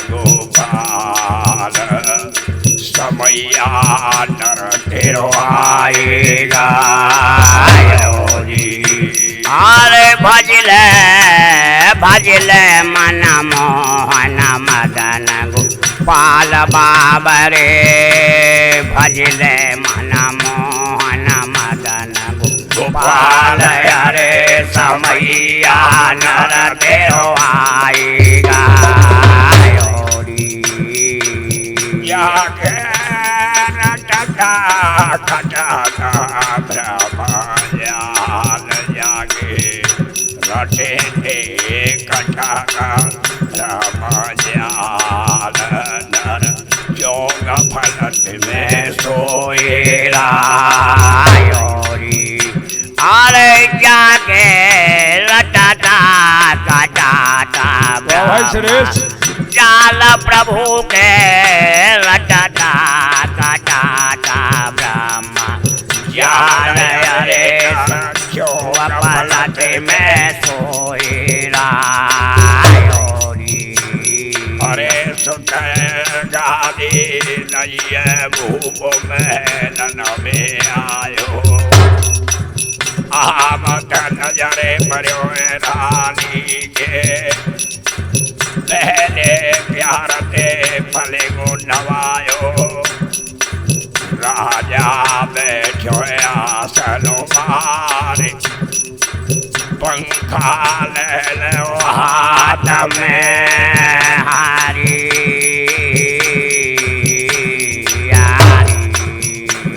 गोपाल समैया नर तेरो आएगा अरे भजले भजले मन मोहन मदन गोपाल बाबरे भजले मन मोहन मदन गोपाल अरे समैया नर तेरो आएगा ब्रह्मज्ञान जागे रटे थे कथा ब्रह्मज्ञान नर योग फलत में सोएरा अरे जाके लटाटा कटाटा जाल प्रभु के लटाटा कटाटा ब्रह्म ज्ञान अरे पलट में सोएरा अरे सुत गादी नैय भूप में नन में आयो आमद नजरे पर्यो रानी के पहले प्यार ते फले को नवायो राजा बैठो आसन मारे पंखा ले लो हाथ में हारी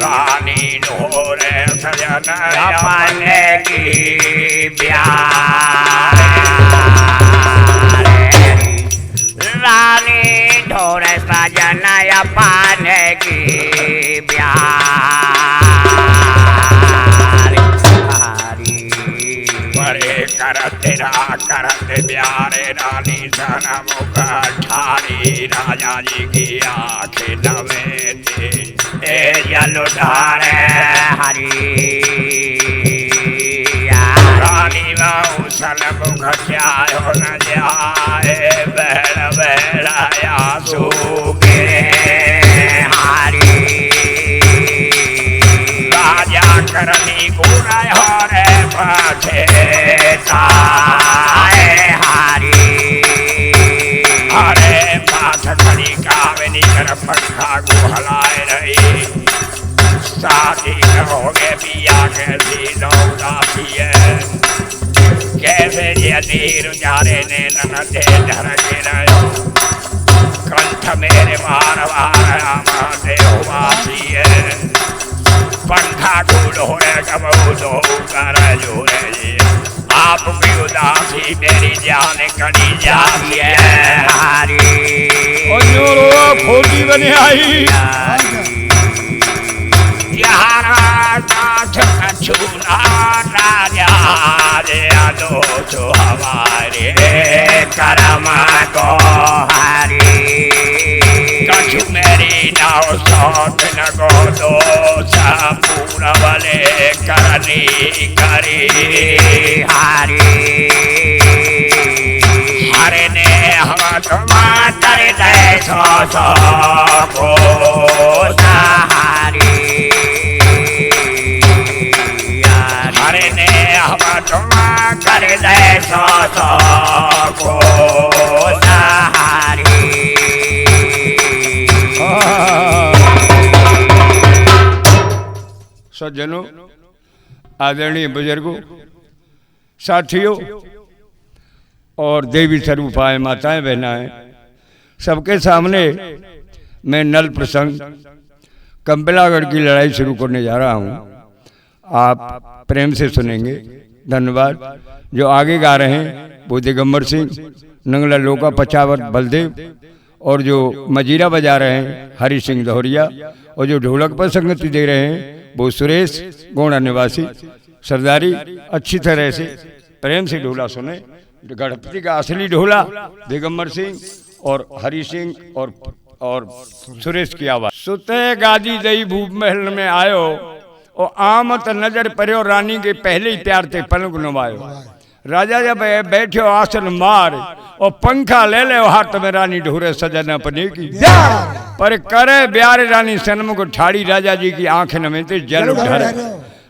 रानी ढोरे सजन अपने की प्यार रानी ढोरे सजन अपने की प्यार बड़े करते प्यारे रानी सन मुख ठारी राजा जी की आंखें नवे थे जल उठारे हरी रानी सन मुख जायो न जाए बहड़ बहड़ाया सूखे हरी राजा करनी गुना रे पाछे हारी अरे पाछ खड़ी कावनी कर पंखा को हलाए रही शादी न हो गए पिया कैसी नौदासी है कैसे यदीर जारे ने ननदे धरके रहो कंठ मेरे मार मारे वासी है पंखा को ढोरे कबू दो कर जोरे आपकी उदासी मेरी जान कड़ी जाती है हारी खोटी बने आई छूना राजा रे आदो छो हमारे करम को हारी कछु मेरी नाव सौत न को दो पूर्ण वाले करनी करी हारी हरे ने हम कर दे सो को हारी हरे ने हम कर दे सो को हारी सज्जनों, आदरणीय बुजुर्गों, साथियों और देवी स्वरूपाए माताएं बहनाएं, सबके सामने मैं नल प्रसंग कंबलागढ़ की लड़ाई शुरू करने जा रहा हूं। आप प्रेम से सुनेंगे। धन्यवाद। जो आगे गा रहे हैं वो दिगंबर सिंह, नंगला लोका पचावर बलदेव, और जो मजीरा बजा रहे हैं हरि सिंह दोहरिया, और जो ढोलक पर संगति दे रहे हैं वो सुरेश गोंडा निवासी सरदारी। अच्छी तरह से प्रेम से ढोला सुने। गणपति का असली ढोला दिगंबर सिंह और हरि सिंह और सुरेश की आवाज। सुते गादी दई भूप महल में आयो, और आमत नजर पर्यो रानी के पहले ही प्यार ते पलंग नवायो। राजा जब बैठो आसन मार, और पंखा ले ले हाथ में रानी ढोरे सजन अपने की पर करे ब्यारे रानी सन्मुख ठाड़ी राजा जी की आंख नमेते जल उठा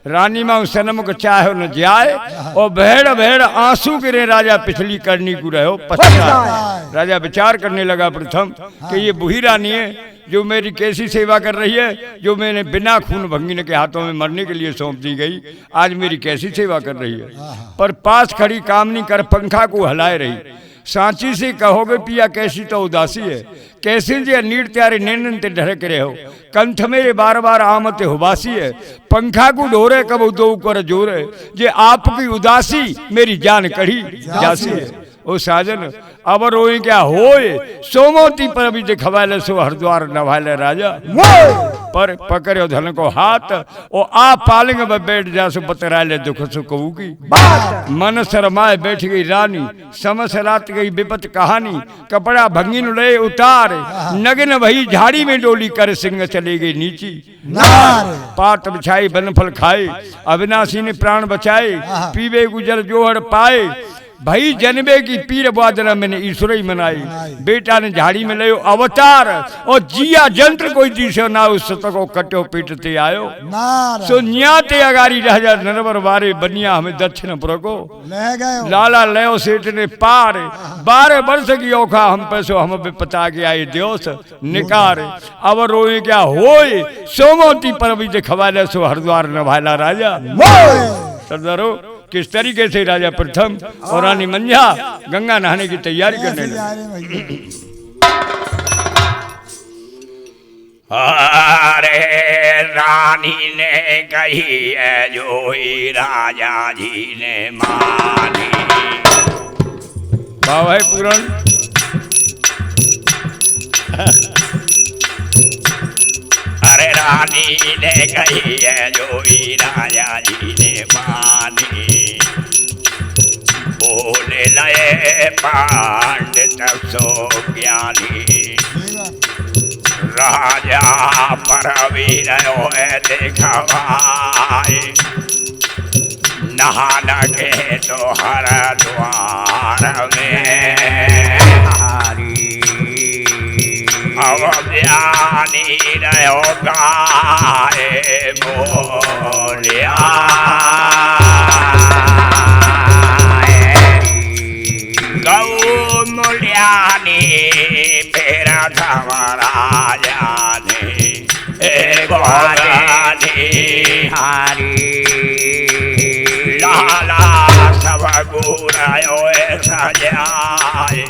रानी माँ सन्मुख चाहे न जाए और भेड़ भेड़ आंसू गिरे राजा पिछली करनी को रहो पश्चात राजा विचार करने लगा प्रथम कि ये बुही रानी है जो मेरी कैसी सेवा कर रही है, जो मैंने बिना खून भंगिन के हाथों में मरने के लिए सौंप दी गई, आज मेरी कैसी सेवा कर रही है। पर पास खड़ी कामनी कर पंखा को हलाए रही। सांची से कहोगे पिया कैसी तो उदासी है, कैसे जे नीर त्यारे नैनन ते ढरक रहे हो, कंठ मेरे बार बार आमते हुबासी है। पंखा को ढोरे कब दो कर जोरे, जे आपकी उदासी मेरी जान कढ़ी जासी है। ओ साजन अब रोई क्या होए, सोमोती पर भी दिखवाले सो हरद्वार नवाले राजा पर पकड़ो धन को हाथ ओ आ पालेंगे में बैठ जा सो बतराले दुख सुख की मन शरमाए बैठ गई रानी, समस रात गई विपत कहानी। कपड़ा भंगिन ले उतार नगन भई झाड़ी में डोली कर सिंह चली गई नीची। पात बिछाई बनफल खाए अविनाशी ने प्राण बचाए, पीवे गुजर जोहर पाए भाई जनबे की पीर बादरा मैंने ईश्वर ही मनाई। बेटा ने झाड़ी में ले अवतार और जिया जंत्र कोई दिशो ना उस को कटो पीटते आयो सो न्याते अगारी राजा नरवर बारे बनिया हमें दक्षिण पुरको लाला लयो सेठ ने पार 12 वर्ष की औखा हम पैसो हम पे पता के आए दियोस निकार। अब रोए क्या होए, सोमोती पर भी दिखवाले सो हरद्वार नभाला राजा। सरदारो किस तरीके से राजा प्रथम और रानी मंझा गंगा नहाने की तैयारी करने लगे। अरे रानी ने कही है जो ही राजा जी ने मानी। भाव है पूरण अरे रानी ने कही है जो ही राजा जी ने मानी। बोले लये पांडित सो ज्ञानी, राजा परवीर होए दिखवाए, नहान के तो हरद्वार में अब ज्ञानी रहो गाए बोलिया। गौ मूल्यानी फिर धमराजा ने हारी लाला सब गुरायो सजाए,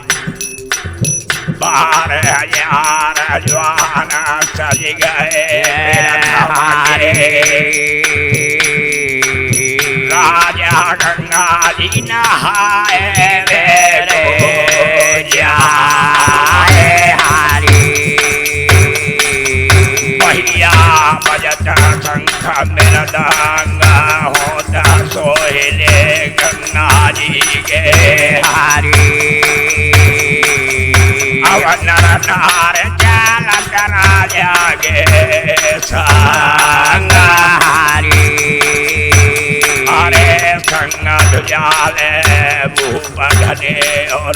12,000 जवान सज गए राजा गंगा जी नहाए जाए हारी। भैया बजत शंख मृदंग होता सोहले गंगा जी के हारी। नर नार चालत राजा के संग हारी। अरे संग दुजाले भूप घने और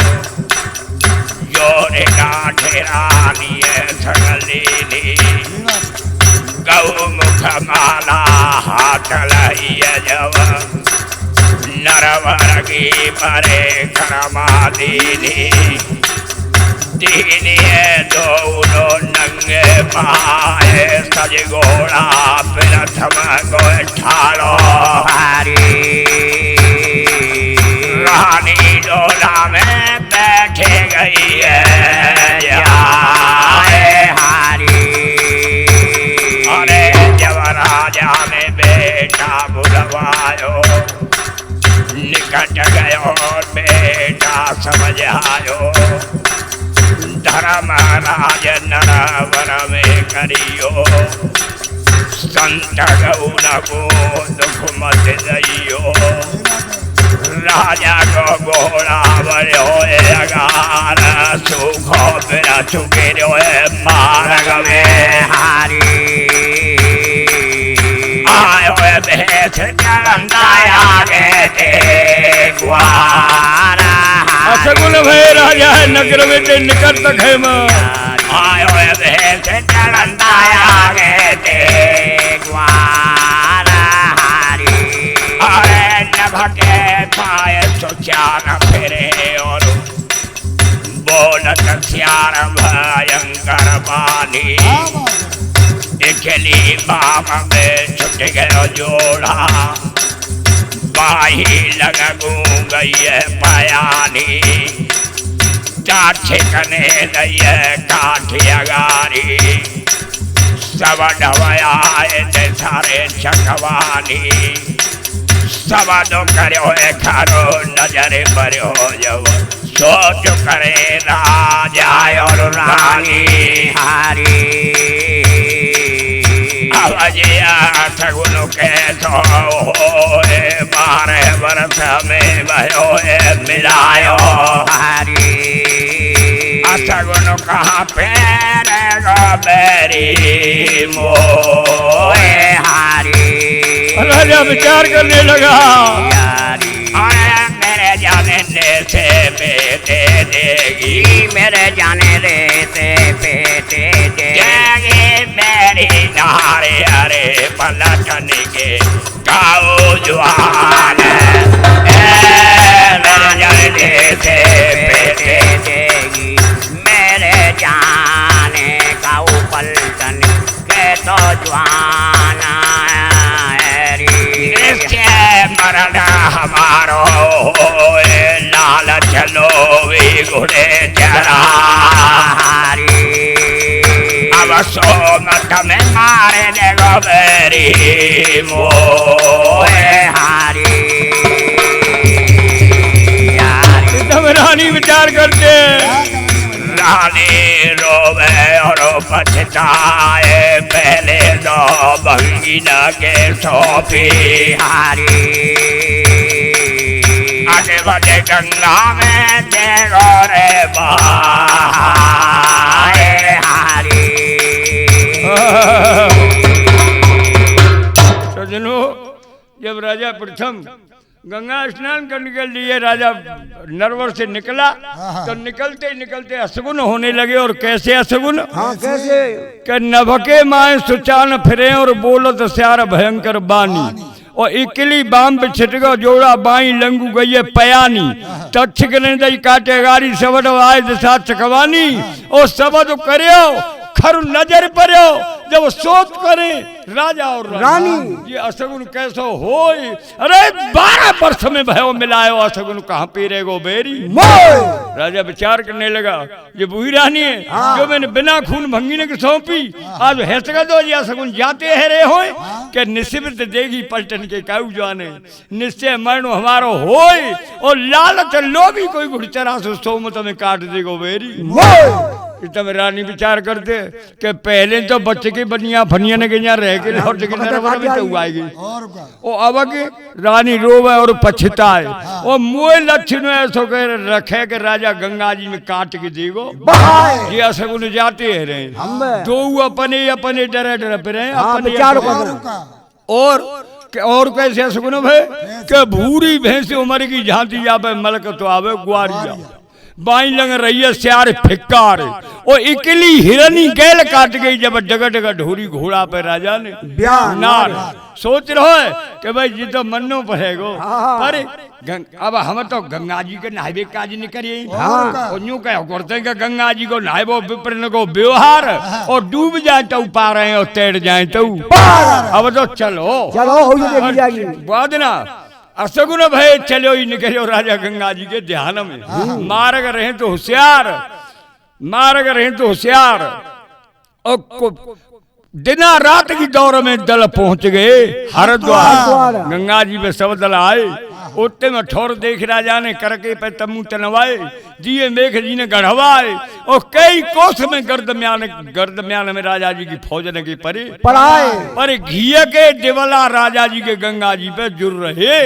जोरे काठे रानी संगलीनी। गौ मुख माला हाथ लहिए जब, नरवर की परे करमा दीनी। दीनिए दोनों नंगे पाए सज घोड़ा प्रथम को ठालो हारी। रानी डोला में बैठे गई है जाए हारी। अरे जब राजा ने बेटा बुलवायो, निकट गयो बेटा समझायो। धर्मराज नरवर में करियो, संत गौन को दुख मत दइयो। राजा को घोड़ा बड़ो अगार, सुखो बिना चुके मार्ग में हारी। आयो भेष चलंदाया गे ग्वारा असगुन भय राजा है नगर में ते निकट तक है आयो भेष चलंदा आगे ते ग्वार हारी अरे नभके पाए सुचान फिरे और बोलत श्यार भयंकर बानी इकली बाम में छुट गयो जोड़ा बाही लगू गई है पयानी छिकने लई काठियागारी सब डवया सारे चकवानी सब दो करो खरो नजर परो जब सोच करे राजा और रानी हारी अवजिया सगुन के तो होए 12 वर्ष में भयो मिलायो हारी सगुन कहाँ पेरेगा बेरी मोए हारी राजा विचार करने लगा अरे मेरे जाने से बेटे देगी मेरे जाने से बेटे देगी मेरी नारे अरे पलटन के गाओ जवान मेरे जाने से बेटे देगी मेरे जाने का पलटन के तो जवान मरना हमारो लाल चलो भी घुड़े चरा अब सोमत में मारे देगो बेरी मोए हारी तब रानी विचार करते रानी रोवे और पछताए पहले दो भंगीना के सौंपी हारी आगे बढ़े गंगा में देखो रे बहाए हारी सजनो जब राजा प्रथम गंगा स्नान करने के लिए राजा नरवर से निकला तो निकलते निकलते असगुन होने लगे। और कैसे असगुन? कैसे? कि नभके माए सुचान फिरे और बोलत स्यार भयंकर बानी और इकली बाम पे छिटको जोड़ा बाई लंगू गई है पयानी तक्षक ने दई काटेगारी सबद आए दिशा चकवानी और सबद करियो खरु नजर पड़ो जब सोच करे राजा और रानी ये असगुन कैसो होई। अरे 12 वर्ष में भयो मिलायो असगुन कहाँ पीरे गो बेरी। राजा विचार करने लगा ये बुही रानी है जो मैंने बिना खून भंगीने की सौंपी आज हैसगा दो ये असगुन जाते है रे होए कि निश्चित देगी पलटन के काऊ जाने निश्चय मरण हमारो होए और लालच लोभी कोई घुड़चरा से सोमत में काट देगो बेरी। तब रानी विचार करते कि पहले तो बच्चे की बनिया फनिया ने यहाँ रह के और तो आएगी और अब की रानी रोवे और पछताए और मुँह लक्षण ऐसा कह रखे के राजा गंगा जी में काट के देगो ये असगुन जाते है रहे दो अपने अपने डरे डरे पे रहे और कैसे असगुन भाई के भूरी भैंसे उमर की झांती जावे मलक तो आवे ग्वारिया बाई लग रही है स्यार फिक्कार और इकली हिरनी गैल काट गई जब जगह जगह ढोरी घोड़ा पे राजा ने नार सोच रहो है कि भाई जी तो मनो पड़ेगो पर अब हम तो गंगा जी के नहावे काज नहीं करिए और यूं कहो करते हैं कि गंगा जी को नहाबो विप्रन को व्यवहार और डूब जाए तो पा रहे हैं और तैर जाए तो अब तो चलो बाद ना असगुन भय चलो ही निकलो राजा गंगा जी के ध्यान में मार्ग रहे तो होशियार मार्ग रहे तो होशियार और दिना रात की दौर में दल पहुंच गए हरिद्वार गंगा जी पे सब दल आए उतने में ठोर देख राजा ने करके पे तमू तनवाए जिये मेघ जी ने गढ़वाए और कई कोस में गर्दम्यान में राजा जी की फौज ने की परे पर घिया के दिवला राजा जी के गंगा जी पे जुड़ रहे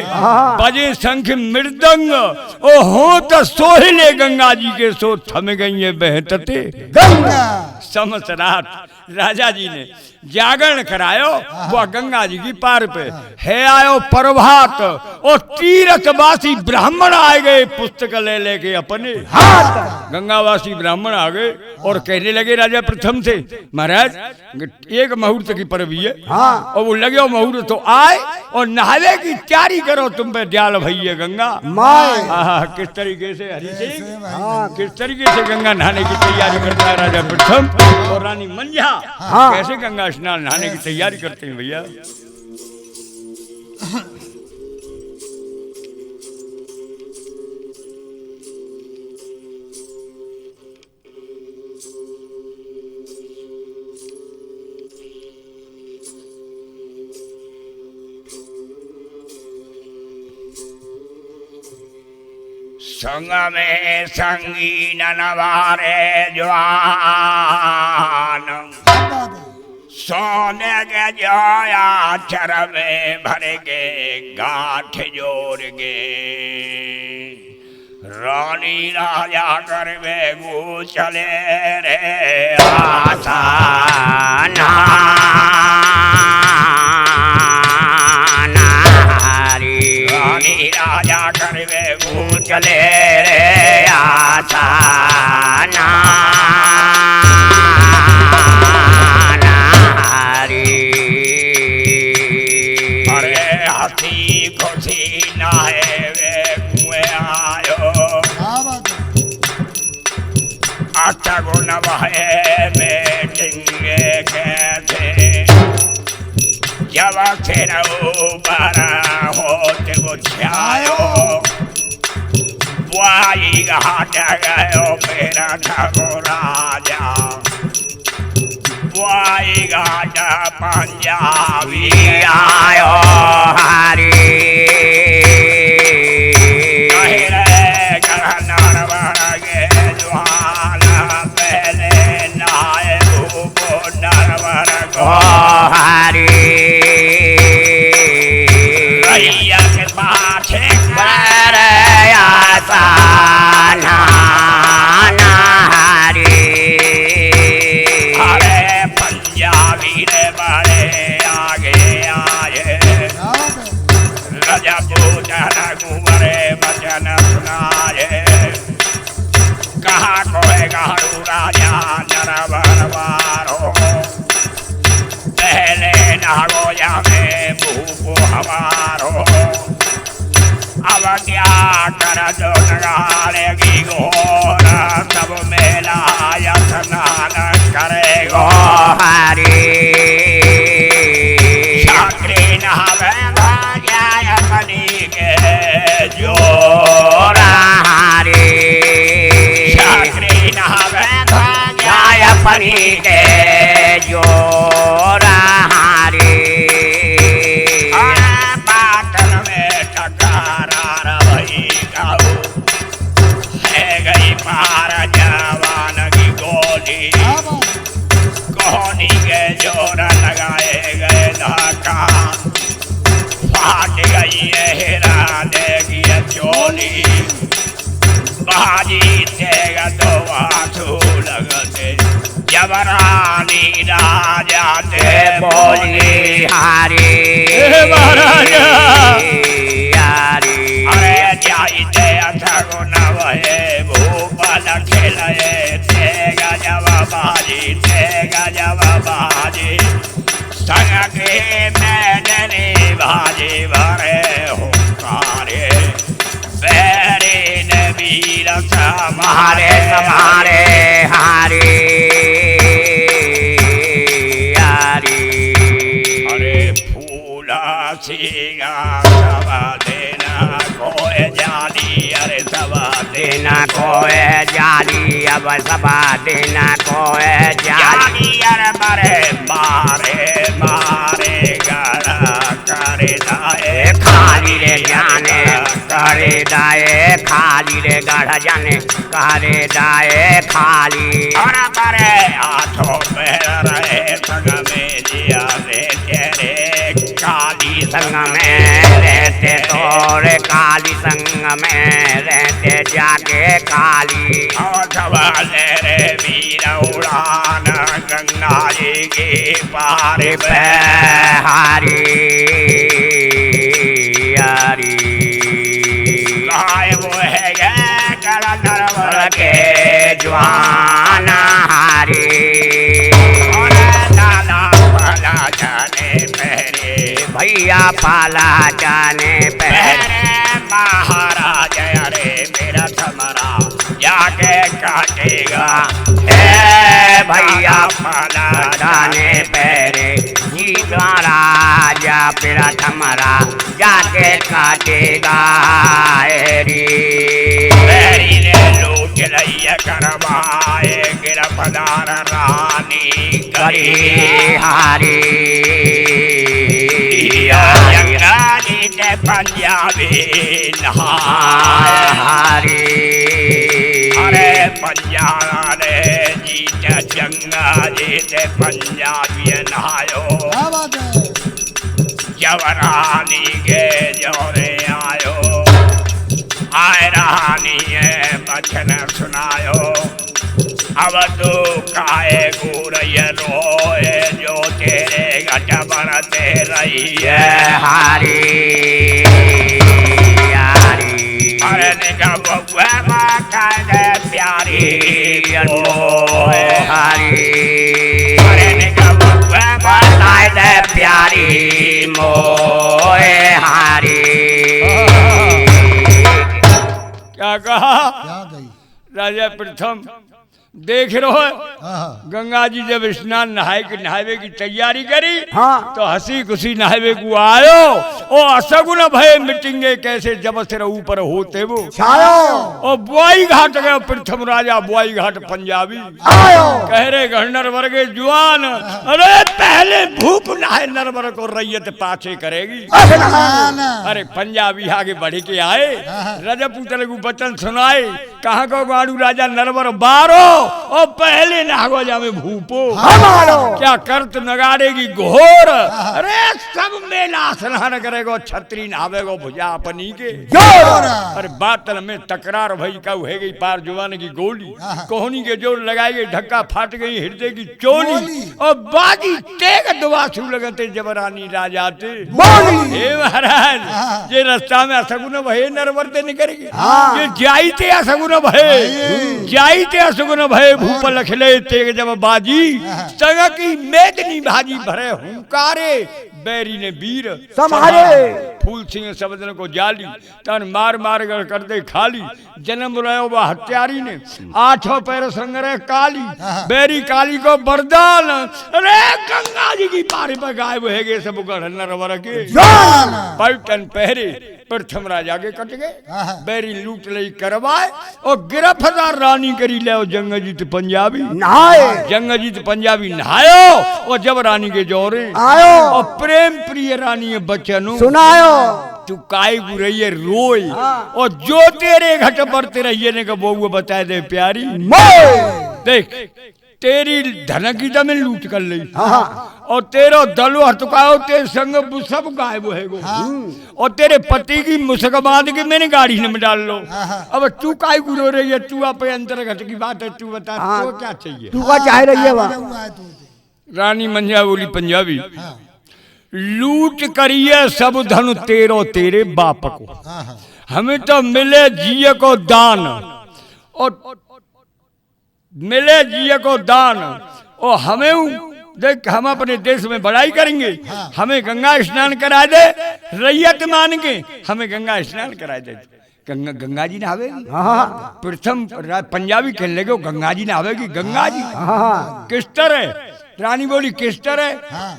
बजे शंख मृदंग ओ हो तो सोहले गंगा जी के सो थम गई है बहतते समस रात राजा जी ने जागरण करायो वो गंगा जी की पार पे है आयो प्रभात और तीर्थवासी ब्राह्मण आ गए पुस्तक ले लेके अपने हाथ। गंगावासी ब्राह्मण आ गए और कहने लगे राजा प्रथम से महाराज एक मुहूर्त की परवी है और वो लगे मुहूर्त तो आए और नहावे की तैयारी करो तुम पे दयाल भैया गंगा किस तरीके से हरि सिंह किस तरीके से गंगा नहाने की तैयारी करता है राजा प्रथम और रानी मंझा कैसे गंगा स्नान नहाने की तैयारी करते हैं भैया। संग में संगी नवारे जवान सोने के जोया चर में भर के गाठ जोड़ के रानी राजा कर बेगू चले रे आसाना रानी राजा कर बेगू चले रे आसाना खुशी नाहे वे कुएं आयो अच्छा गुण बहे में टिंगे कैसे जब सिर ऊपर होते गुछायो बुआई घाट गयो मेरा ठाकुर राजा बुआई घाट पंजाबी आयो हरी हरी रैया के पाछे आसाना हरी अरे पंजाबी रे बड़े आगे आए राजा पूजन कुंवरे वचन सुनाए कहा कोई गाड़ू राजा नरवरवारो पहले नागोया में मुँह को हमारो अब क्या कर जो नगाड़ेगी घोर सब मेला या स्नान करेगो हरी चाकरी नहावे भाग्य अपनी के जोरा हरी चाकरी नहावे भाग्य अपनी के जोरा हरी बाटन में टकरार भई गाऊ है गई पार जवान की गोली कोहनी के जोर लगाए गए धक्का फाट गई हेरा देगी चोली बाजी तेगा तो आंसू लगते जब रानी राजा ते बोली हरी महाराजा अरे जाइते अथगो नवहे भूपल खेलए तेगा जब बाजी संग के मैंने बाजी भरे हुंकारे बेरे ने वीर समारे हारे सीगा सवा देना कोई जाली अरे सवा देना कोई जाली अब सवा देना कोई जाली अरे मारे गड़ा करे दाए खाली रे जाने करे दाए खाली रे गढ़ जाने करे दाए खाली और करे हाथों पैर रहे संग में जिया रे तेरे काली संग में रहते तोरे काली संग में रहते जाके काली और सवाले रे वीर उड़ान गंगा नाएगी पार बिहारी यारी गाय वो है गला नरवर के जवाना हारी नाना पाला जाने पहरे भैया पाला जाने पहरे महाराज अरे मेरा थमरा जाके काटेगा भैया पाला जाने पहरे जीवा राजा मेरा थमरा जाके काटेगा मेरी ने लूट रही करवाए गिरफ्तार रानी करी हारी रानी ने पंजाबी नहारी अरे पंजाब ने जीत जंगा जीत पंजाबी नहायो जब रानी के जोरे आयो आए रानी बचन सुनायो अब तू काए गुरय रोए जो तेरे घट बरते रही है हारी यारी अरे निगम प्यारी हारी अरे निगम प्यारी मोए हारी क्या कहा क्या गई राजा प्रथम देख रहे हो गंगा जी जब स्नान नहावे की तैयारी करी तो हंसी खुशी नहावे को आयो ओ असगुन भय मिटेंगे कैसे जब सिर ऊपर होते वो ओ बुआई घाट गए प्रथम राजा बुआई घाट पंजाबी कह रहे गणर वर्गे जुआन अरे पहले भूप नहाए नरवर को रैयत पाछे करेगी अरे पंजाबी आगे बढ़ के आए राजा पुत्र को वचन सुनाए कहाँ को गाड़ू राजा नरवर बारो और पहले नागो जावे भूपो क्या करत नगाड़ेगी घोर अरे सब मेला स्नान करेगो छतरी नहावेगो भुजा अपनी के अरे बातल में तकरार भई का है गई पार जुबान की गोली कोहनी के जोर लगाई गई धक्का फाट गई हृदय की चोली और बाजी टेक दुआसू लगते जबरानी राजाते हे महाराज ये रास्ता में असगुन भय नरवर्ते निकलेगी ये जाईते असगुन भय जाईते असगुन भय भूप लखले तेग जब बाजी संग की मेदनी भाजी भरे हुंकारे बैरी ने वीर समारे फूल सिंह सबदन को जाली तन मार मार कर दे खाली जन्म रहे वह हत्यारी ने आठों पैर संग्रह काली बैरी काली को बरदान अरे गंगा जी की पारी पर गायब है गए सब नरवर के पलटन पहरे प्रथम राजा के कट गए बैरी लूट लई करवाए और गिरफ्तार रानी करी ले जंगजीत पंजाबी नहाए जंगजीत पंजाबी नहायो और जब रानी के जोरे आयो और प्रेम प्रिय रानी बचनो सुनायो तू काय गुरैये रोए और जो तेरे घट बरते रहिए ने का वो बताए दे प्यारी देख तेरी धन की जमीन लूट कर ली और तेरो दलो हटकाओ तेरे संग सब गायब है गो और तेरे पति की मुसक बांध के मैंने गाड़ी में डाल लो अब तू काय गुरो रही है तू अपने अंतर घट की बात है तू बता तो क्या चाहिए तू क्या चाह रही है रानी मंजा बोली पंजाबी लूट करिए सब धन तेरो तेरे बाप को हमें तो मिले जिये को दान और मिले जिये को दान और हमें देख हम अपने देश में बड़ाई करेंगे हमें गंगा स्नान करा दे रैयत मान के हमें गंगा स्नान करा दे गंगा जी नहावेगी प्रथम पंजाबी कहने लगे गंगा जी नहावेगी गंगा जी किस तरह रानी बोली किस तरह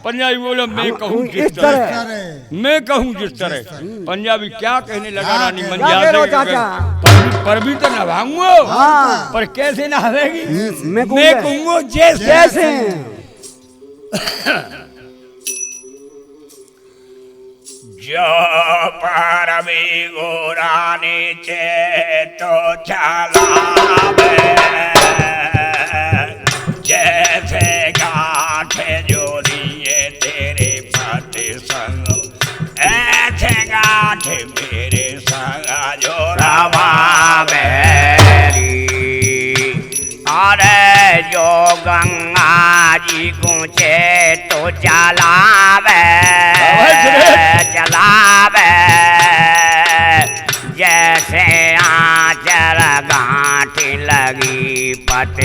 पंजाबी बोला मैं कहूँ किस तरह मैं कहूँ जिस तरह पंजाबी क्या कहने लगा रानी मंजा पर भी तो नहाऊंगा पर कैसे नहावेगी मैं कहूँगा जैसे जो परमी गोरानी चे तो चलावे जैसे गाठे जोड़िए तेरे पति संग ऐसे गाठे मेरे संग जोड़ावा मेरी अरे जो गंगा जी हारी गूंजे तो चलावे चलावे जैसे आंचल गांठी लगी पट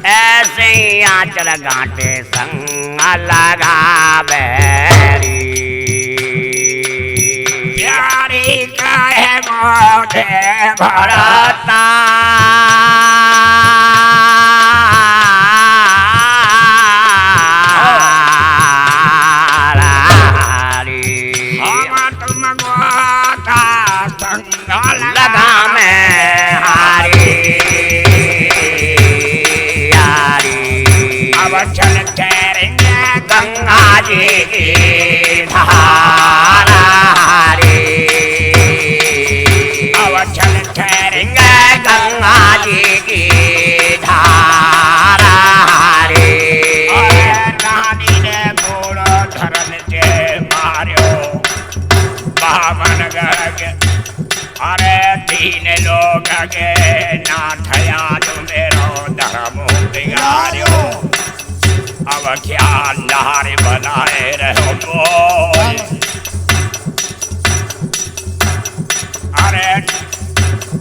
ऐसे ही आंचल गांठे संग लगावे प्यारी कहे मोटे भरता लगा में हारी अब चल ठहरेंगे गंगा जी की धारा हारी अब चल ठहरेंगे गंगा जी की धारा हारी रानी ने बूढ़ो धरन के मार्यो बावन गढ़ अरे तीन लोग के नाथया जो मेरो धर्म बिगाड़ो अब क्या नारी बनाए रहो बोल अरे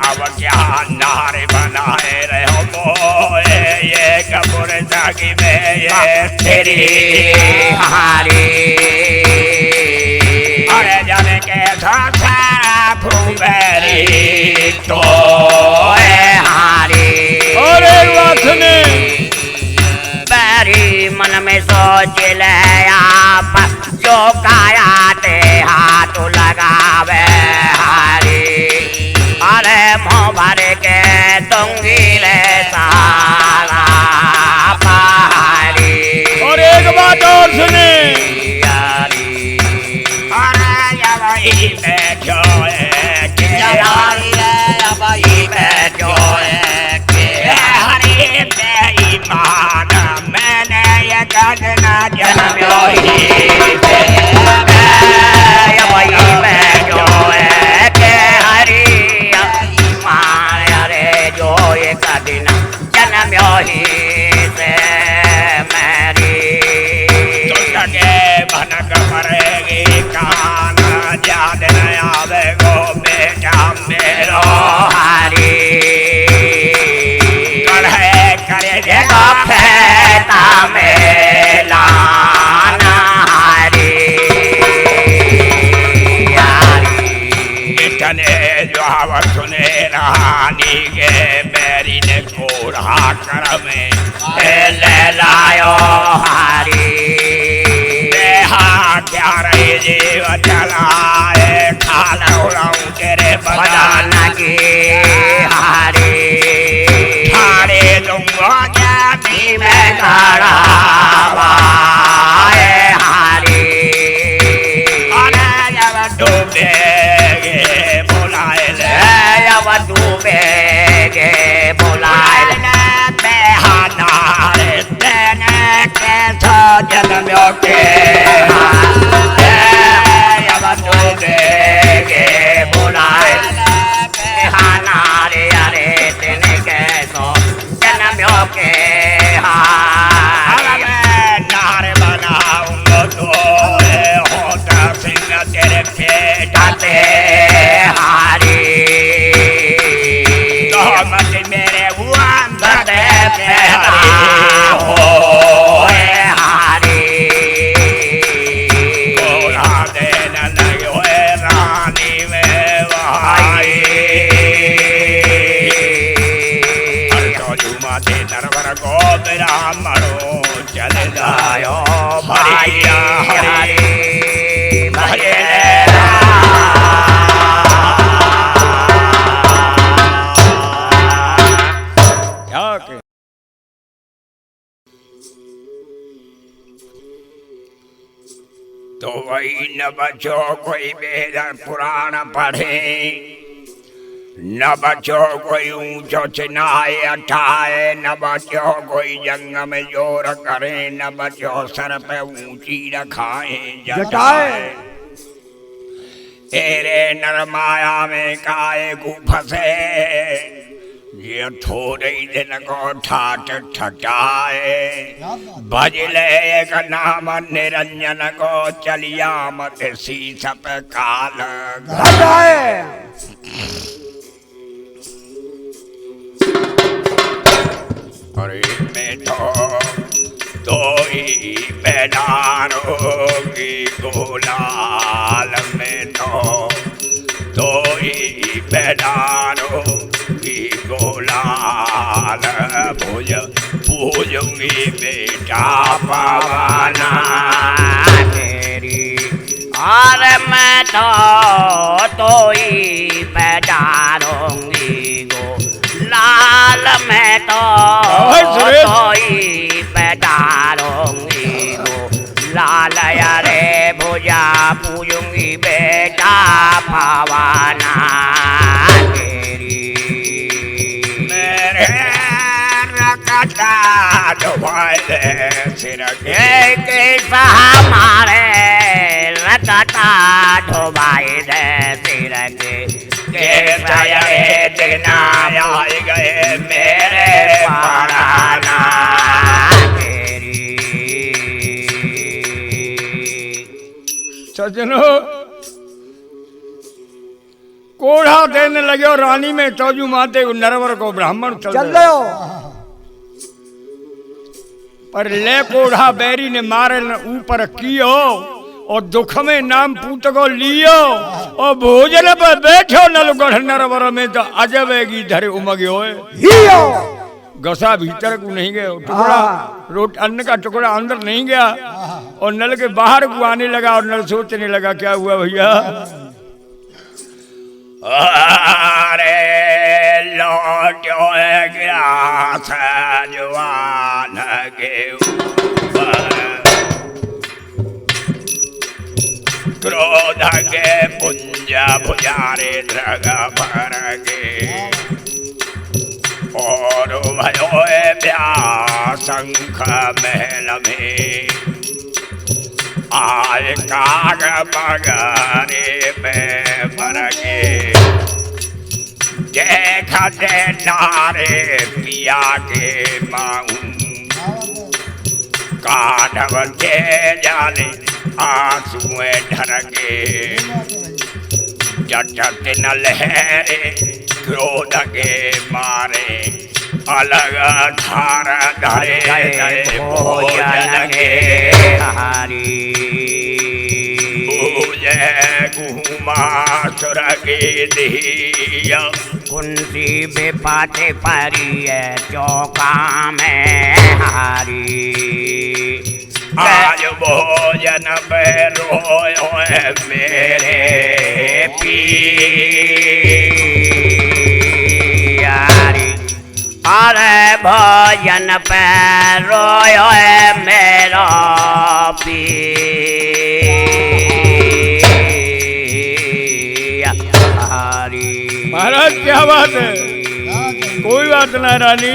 अब क्या नारी बनाए रहो बोल ये कपूर जागी में ये तेरी हारी अरे जाने के साथ फुबेरी तो हारी अरे वासने बैरी मन में सोच ले आप जो काया ते हाथ लगावे हारी अरे मुँह भर के दूंगी ले सारा पहाड़ी और एक बात और सुने मैंने ये करना जन्म जो है के हरी माया रे जो ये करना जन्म से मेरी भनक मरेगी कान याद न आवे गो बेटा मेरो हारी कढ़े करे जगह फेता मेला हारी इतने जो आवाज सुने रानी के मेरी ने कोढ़ा कर में ले लायो हारी क्या रही जीव चलाए खाला तेरे बदन की हारी ठाड़े दूंगा जाती में खड़ा हारी अरे जब डूबेगे बुलाए ले जब डूबेगे बुलाए ले बेहाना तेने के जन्म के नार बनाऊंगा तो होता सिंह तेरे पेटाते हारी तो मत मेरे हुआ पे हो हारी गोरा देना लगे हुए रानी में भाई नरवर को ब्राह्मणों चल जायो भैया हरी भैया तो वही न बचो कोई वेद पुराण पढ़े न बचो कोई ऊंचो चिन्हाए अठाए न बचो कोई जंग में जोर करे न बचो सर पे ऊंची रखाए जटाए तेरे नरमाया में काए को फंसे ये थोड़े दिन को ठाट ठटाए भजले एक नाम निरंजन को चलिया मत शीश पे काल घटाए अरे मैं तो ही बेदारों की गुलाल में तो ही बेदारों की गुलाल पूजूंगी बेटा पवाना तेरी और मैं तो ही बैठाऊंगी गो लाल मैं तो ही बैठाऊंगी गो लाल यारे भुजा पूजूंगी बेटा पवाना तेरी मेरे रकटा डुबाए सिर के हमारे रकटा ढोबाई दे सिर के दिन आए गए मेरे पराना तेरी सजनो कोढ़ा देने लगे और रानी में चौजू माते को नरवर को ब्राह्मण चल लो पर ले कोढ़ा बैरी ने मारे न ऊपर कियो और दुख में नाम पूत को लियो और भोजन पर बैठो नलगढ़ नरवर में तो अजबेगी धरे उमग्यो हियो गसा भीतर को नहीं गया टुकड़ा रोट अन्न का टुकड़ा अंदर नहीं गया और नल के बाहर को आने लगा और नल सोचने लगा क्या हुआ भैया अरे लौटो गिलास जवान के ऊपर क्रोध के पुंज भुजारे द्रग भर के और भयो शंख महल में आए काग बगरे में भर के देखते नारे पिया के माऊ काढ़व के जाले आंसुएं ढर के जटत न लहरे क्रोध के मारे अलग धार धरे भोजन के हरी पूजे घूमा सुरगे दिया कुंती बेपाते परी है चौका में हारी आज भोजन पे रोयो है मेरे पियारी अरे भोजन पे रोयो है मेरा पियारी महाराज क्या बात है कोई बात ना रानी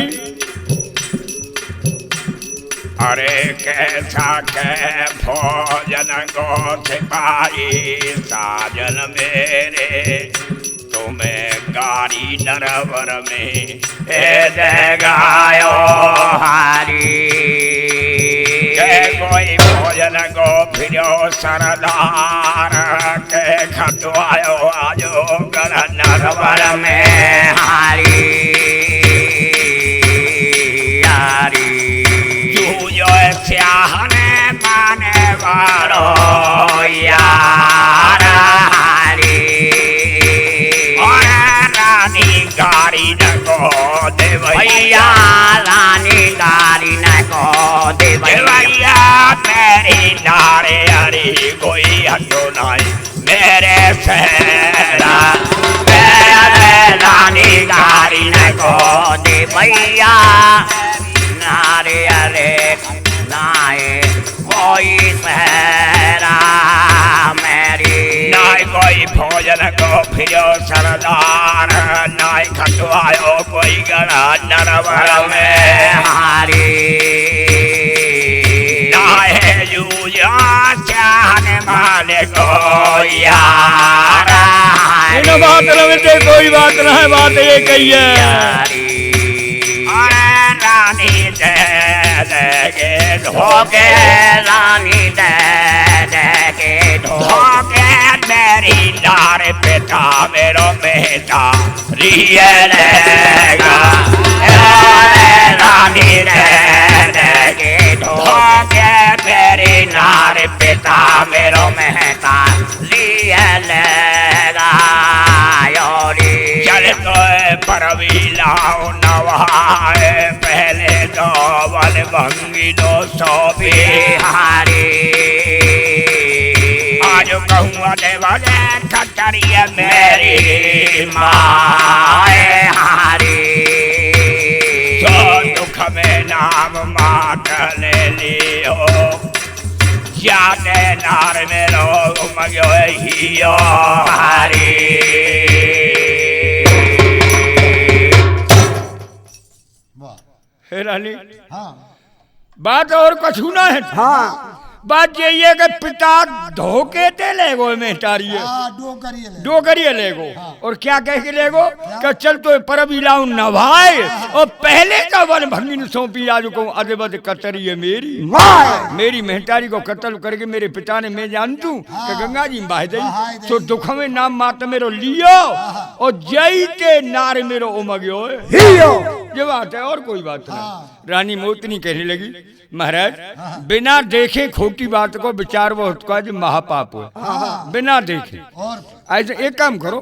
अरे कैसा के भोजन को सिपाही साजन मेरे तुम्हें गारी नरवर में गायो हारी के कोई भोजन को फिरो सरदार के खटवायो आजो गण नरवर में हारी हारी स्याहने पाने वालो यार हारी और रानी गाड़ी न को दे भैया रानी गाड़ी न को दे भैया मेरी नारे हरी कोई हटो नहीं मेरे सहरा मेरे रानी गाड़ी न को दे भैया नारे अरे नाए कोई सहरा मेरी नाय कोई भोजन को फिरो सरदार नाय खटवायो कोई गणा नरवर में हारी नाय जूझा चाहने वाले को यार इन बात रविते कोई बात ना है, बात ये कही है रानी दे के धोके, रानी दे के धोके मेरी नार पिता मेरो बेटा रिए लेगा। रानी दे के धोके मेरी नार पिता मेरो मेहता लिए लेगा योरी। चल तो परवीलाओ नवाए पहले तो वन भंगी दो सौ बिहारी। आज कहूँ देवने खतरिए मेरी माए हारी। जो दुख में नाम मात ले लियो, जाते नार में लोग मगो हियो हारी। हे रानी हाँ बात और कछु ना है। हाँ बात यही है कि पिता धोके ते ले गो मेहतारी डोकरिए ले गो। और क्या कह के ले गो कि चल तो परब इलाऊ नभाए और पहले का वन भंगिन सौंपी आज को अदबद कतरी है मेरी मेहतारी को कत्ल करके मेरे पिता ने मैं जानतू कि गंगा जी बाह दई तो दुख में नाम मात मेरो लियो और जई ते नार मेरो उमग्यो ये बात है और कोई बात नहीं। रानी मोतनी कहने लगी महाराज बिना देखे खोटी बात को विचार बहुत का जो महापाप हो बिना देखे। ऐसे एक काम करो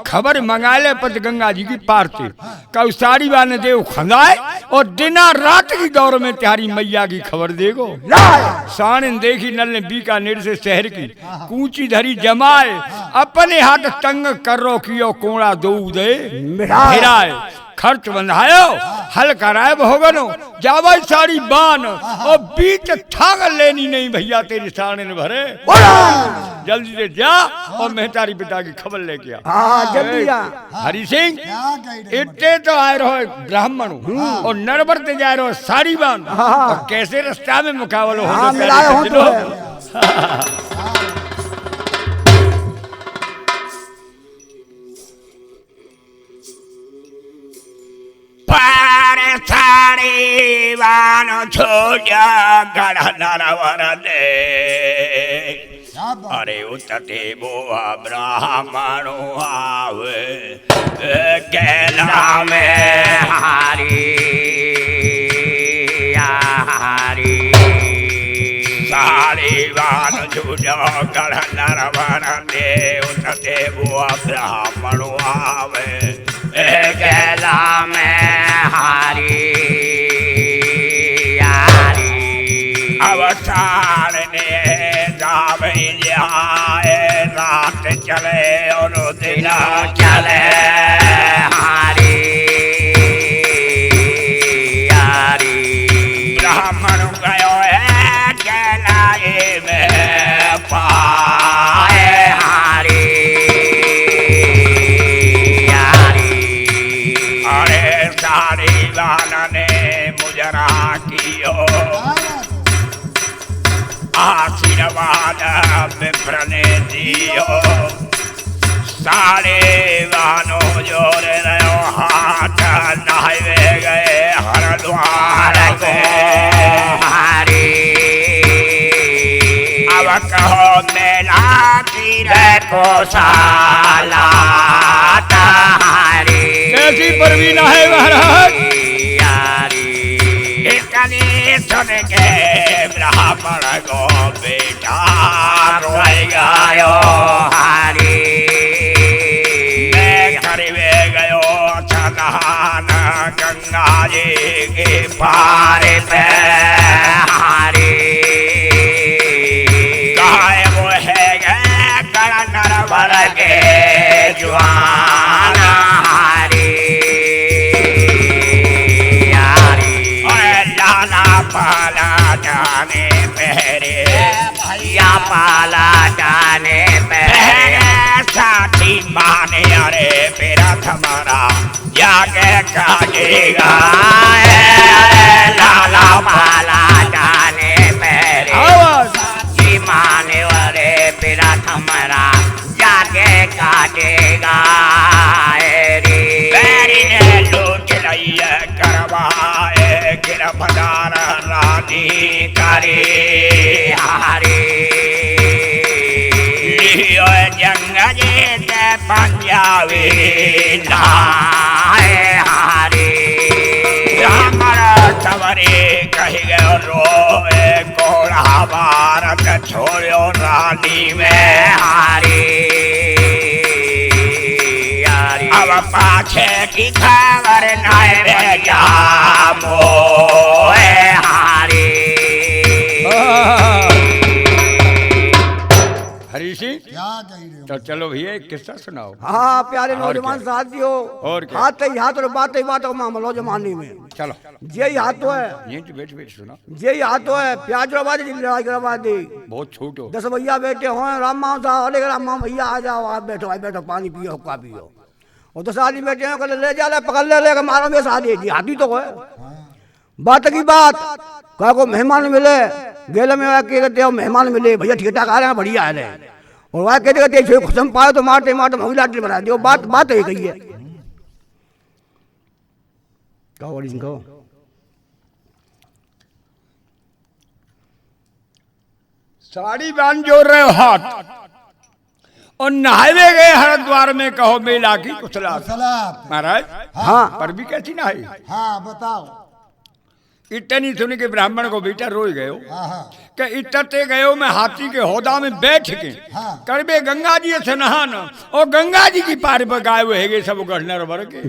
खबर मंगा ले पत गंगा जी की पार से कल सारी बाने देव खंदाए और दिना रात की दौर में त्यारी मैया की खबर देगो। साण देखी नल ने बीकानेर से शहर की कूची धरी जमाए अपने हाथ तंग कर रो कियो कोड़ा दो दे फिराए खर्च बंधायो हल कराए भोगनो जावा सारी बान और बीच ठांग लेनी नहीं भैया तेरी साने ने भरे। जल्दी से जा और मेहतारी पिता की खबर लेके आ। जल्दी आ। हरि सिंह इतने तो आए रहो ब्राह्मण और नरबर ते जाए रहो सारी बान और कैसे रास्ता में मुकाबलो हो साड़ी वानो छोजा गढ़ नरवर दे। अरे उतते बोआ ब्राह्मणो आवे गेला में हारी हारी। साड़ी वानो छोजा गढ़ नरवर दे उतते बोआ ब्राह्मणो आवे गेला में हारी हारी। अवसार ने जावे जाए रात चले और दिन चले हारी हारी। ब्राह्मण गयो है केलाए में पाए हारी सारी लाना ने मुजरा कियो आशीर्वाद विप्र ने दियो। सारे वानो जोर रहो हाथ नहावे गए हरिद्वार को हारी। अब कहो मेला तीर को साला हारी। कैसी परवीना है महाराज इतनी सुन के ब्राह्मण को बेटा रोए गयो हारी। मैं करीबे गयो स्नान गंगा जी के पार पे हारी। गाय वो है गए गण नरवर के जवान हारी हारी। लाला पाला जाने पहरे भैया पाला जाने पहरे साथी माने अरे मेरा थमारा जाके काजेगा। लाला पाला जाने पहरे साथी माने वाले मेरा थमरा जाके काटे पाए गिरफ्तार रानी करे हारे लियो जंग जीते पंजाबी लाए हारे हमारा सवरे कही गयो रोए कोड़ा भारत छोड़ो रानी में हारे अब पाछे की खबर नहीं जामो हारे हरी सिंह क्या कह रहे हो? तो चलो भैया एक किस्सा सुनाओ। हाँ प्यारे नौजवान साथियों, और क्या? हाथ ही हाथ और बात ही बात मामलो जमाने में चलो जे हाथ तो है, ये तो बैठ बैठ सुना, जे हाथ तो है प्याज रवा दी लड़ाई करवा दी। बहुत छूट हो। 10 भैया बैठे हो राम माम साहब, अरे राम माम भैया आ जाओ, आप बैठो भाई बैठो, पानी पियो हुक्का पियो। और 10 आदमी बैठे हैं, कहले ले जा ले पकड़ ले मारो में शादी जी हाथी तो है। बात की बात कहा को मेहमान मिले गेले में कहते हो मेहमान मिले भैया ठेठा खा रहे हैं बढ़िया है, और वह कहते कहते खसम पाए तो मारते मारते महिला बना दियो। बात बात है कही है कहो साड़ी बांध जोड़ रहे हो हाथ और नहावे गए हरिद्वार में, कहो मेला की कुशला महाराज। हाँ पर भी कैसी नहाई? हाँ बताओ। इतनी सुन के ब्राह्मण को बेटा रोई गयो हाँ कि इतते गयो मैं हाथी के होदा में बैठ के करबे गंगा जी से नहाना, और गंगा जी की पार पर गाय हुए सब गढ़नर भर के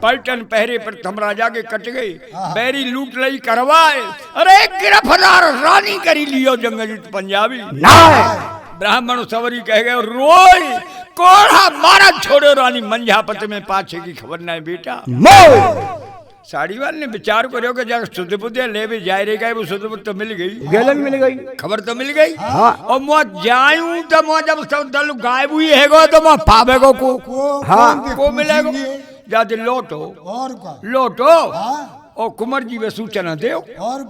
पलटन पहरे पर थम राजा के कट गई, बैरी लूट लई करवाए, अरे गिरफ्तार रानी करी लियो जंगजीत पंजाबी। ब्राह्मण सवरी कह गए रोई कोढ़ा मारा छोड़ो रानी मंझापत में पाछे की खबर नहीं बेटा। साड़ी वाले ने विचार करो कि जब शुद्ध बुद्धि ले भी जा रही गए, वो शुद्ध बुद्ध तो मिल गई, गेलन मिल गई, खबर तो मिल गई। और मैं जाऊं तो मैं जब सब दल गायब हुई है तो मैं पावे को को मिलेगा जाते लौटो और लौटो और कुंवर जी वे सूचना दे। और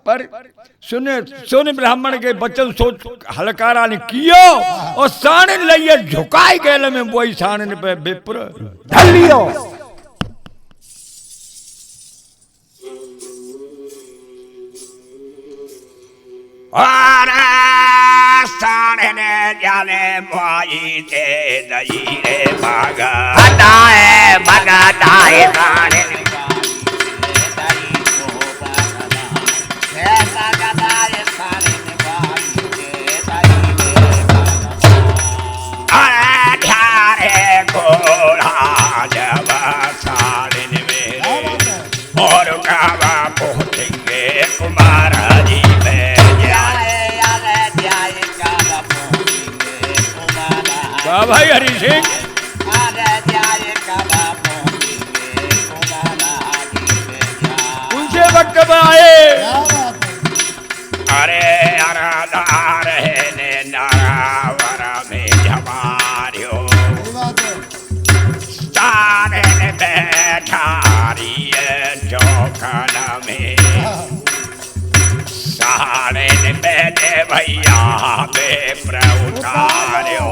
पर सुने ब्राह्मण के बच्चन सोच हलकारा ने कियो और साण लइए झुकाई गेल में वही साण ने पे बेपुर ढल लियो। साढ़े जाने माई ते दई रे भागा हटाए भगताए साढ़े घोड़ा जब साढ़े मेरे और कावा पहुँचेंगे कुमार जी में भाई हरी सिंह उनसे वक्त आए। अरे अराधार है ने नारावर में जमारियो सारे ने बैठा रही है चौखन में, सारे ने बैठे भैया बे प्रउतारियो।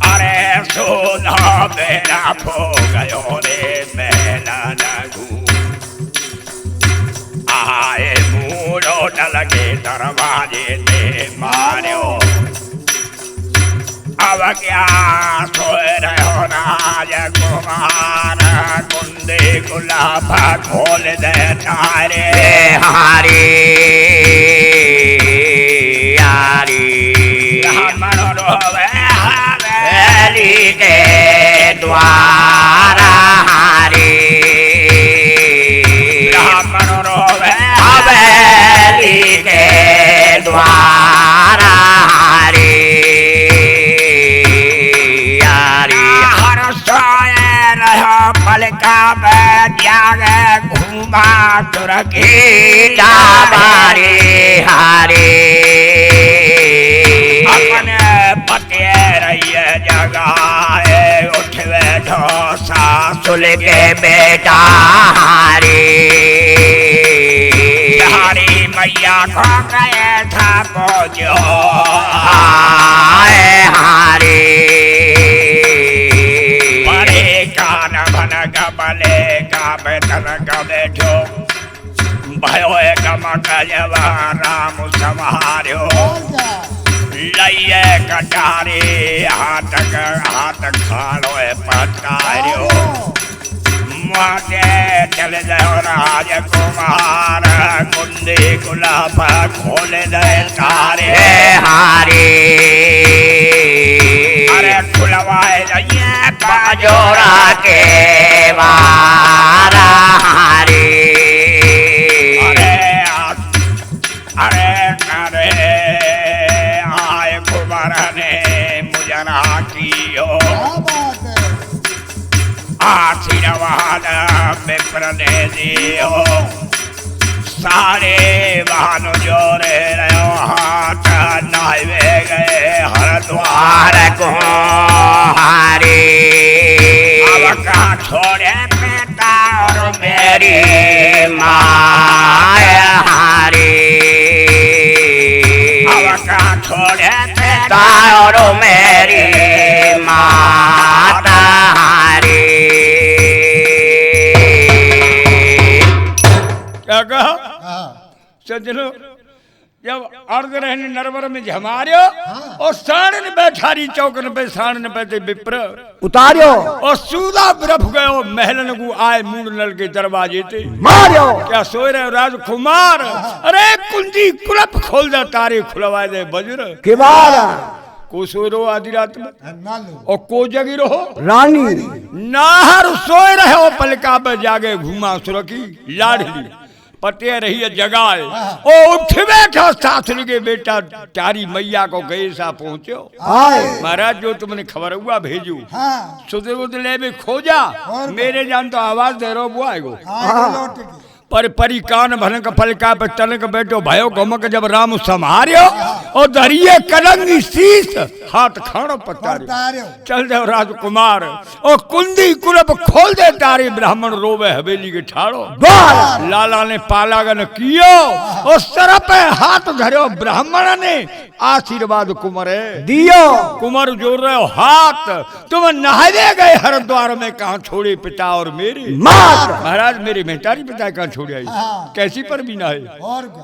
अरे सोना मेरा खो गयो रे मेला लगू आए मूड़ो डल के दरवाजे ते मारियो। अब क्या सोए रहो राजकुमार कुंदे गुलाब खोल दे तारे हारी यारी ब्राह्मण रोवे हवेली के द्वारा हारी ब्राह्मण रोवे हवेली के द्वारा हारी यारी हर सोए रहो पलका में जागे घूमा तुरकी बारी हारी अपने पते रहिए जगाए उठ बैठो सासुल के बेटा हारी हरी मैया को गए था पहुँचो हाय हारी बड़े कान भन गबले का बेटन का बैठो भयो गमक जब राम संहार्यो लइए कटारे हाथ खाड़ो पटार्यो मुझे चल जाओ राजकुमार कुंडी गुलाब खोल दे तारे हारे अरे खुलवाए जाइए बाजोरा के वारा हारे अरे अरे आए कुमार ने मुझना कियो आशीर्वाद विप्र ने दियो सारे वाहन जोरे रहो हाथ नावे गए हरिद्वार को हारे अब कहाँ छोड़े बेटा और मेरी माया हारे अब कहाँ छोड़े बेटा और मेरी माता हारे क्या कहा सज्जनों जब अर्ध रहने नरवर में झमार्यो और साण बैठारी चौकन पे साण बैठे विप्र उतारियो और सूदा बरफ गयो महलन को आए मूड नल के दरवाजे थे मारियो क्या सोए रहे राजकुमार अरे कुंजी कुलप खोल दे तारे खुलवा दे बज्र के बार को सोए रहो आधी रात में और को जगी रहो रानी नाहर सोए रहे हो पलका पे जागे घूमा सुरखी लाडली पते रही है जगाए ओ उठ बैठो सासरी के बेटा तारी मैया को गए सा पहुंचो महाराज जो तुमने खबर हुआ भेजू सुधर ले में खोजा मेरे जान तो आवाज दे रहो वो आएगो पर परी कान भनक फलका पे तनक बैठो भयो गमक जब राम संहार्यो और धरिए कलंगी शीश हाथ खाणो पतार्यो चल जाओ राजकुमार और कुंदी कुलप खोल दे तारे ब्राह्मण रोवे हवेली के ठाड़ो लाला ने पालागन कियो और सर पे हाथ धरो ब्राह्मण ने आशीर्वाद कुमरे दियो कुमार जोड़ रहे हो हाथ तुम नहाए गए हरिद्वार में कहा छोड़े पिता और मेरे महाराज मेरे मेहतारी पिता कहा छोड़े आई कैसी पर भी ना है